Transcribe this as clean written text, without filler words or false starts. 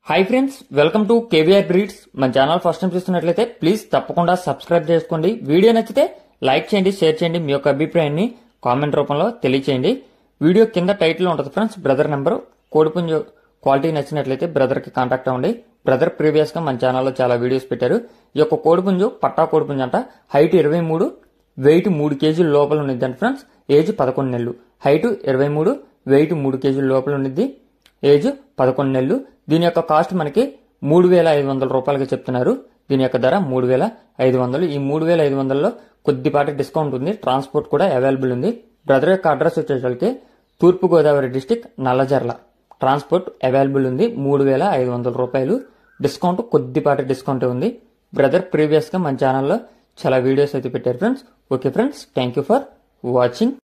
Hi friends, welcome to KVR breeds. మన channel first time చూస్తున్నట్లయితే please తప్పకుండా సబ్స్క్రైబ్ చేసుకోండి. వీడియో నచ్చితే లైక్ చేయండి, షేర్ చేయండి. మీ యొక్క అభిప్రాయాన్ని కామెంట్ రూపంలో తెలియచేయండి. వీడియో కింద టైటిల్ ఉంటుంది ఫ్రెండ్స్, బ్రదర్ నెంబర్. కోడిపుంజు క్వాలిటీ నచ్చినట్లయితే బ్రదర్ కి కాంటాక్ట్ అవ్వండి. బ్రదర్ ప్రీవియస్ గా మన ఛానల్లో చాలా వీడియోస్ పెట్టారు. ఈ యొక్క కోడిపుంజు పట్టా కోడిపుంజు అంట. హైట్ 23, వెయిట్ 3 కేజీల లోపల ఉండిద్ది ఫ్రెండ్స్. ఏజ్ 11 నెలలు. హైట్ 23, వెయిట్ 3 కేజీల లోపల ఉండిద్ది. ఏజ్ 11 నెలలు. దీని యొక్క కాస్ట్ మనకి 3,500 రూపాయలుగా చెప్తున్నారు. దీని యొక్క ధర 3,500. ఈ 3,500లో కొద్దిపాటి డిస్కౌంట్ ఉంది. ట్రాన్స్పోర్ట్ కూడా అవైలబుల్ ఉంది. బ్రదర్ యొక్క అడ్రస్ వచ్చేసరికి తూర్పు Godavari district, Nallajerla. Transport available ఉంది. 3,500 రూపాయలు. డిస్కౌంట్ కొద్దిపాటి డిస్కౌంట్ ఉంది. బ్రదర్ ప్రీవియస్ గా మన ఛానల్లో చాలా వీడియోస్ అయితే పెట్టారు friends. Okay friends, thank you for watching.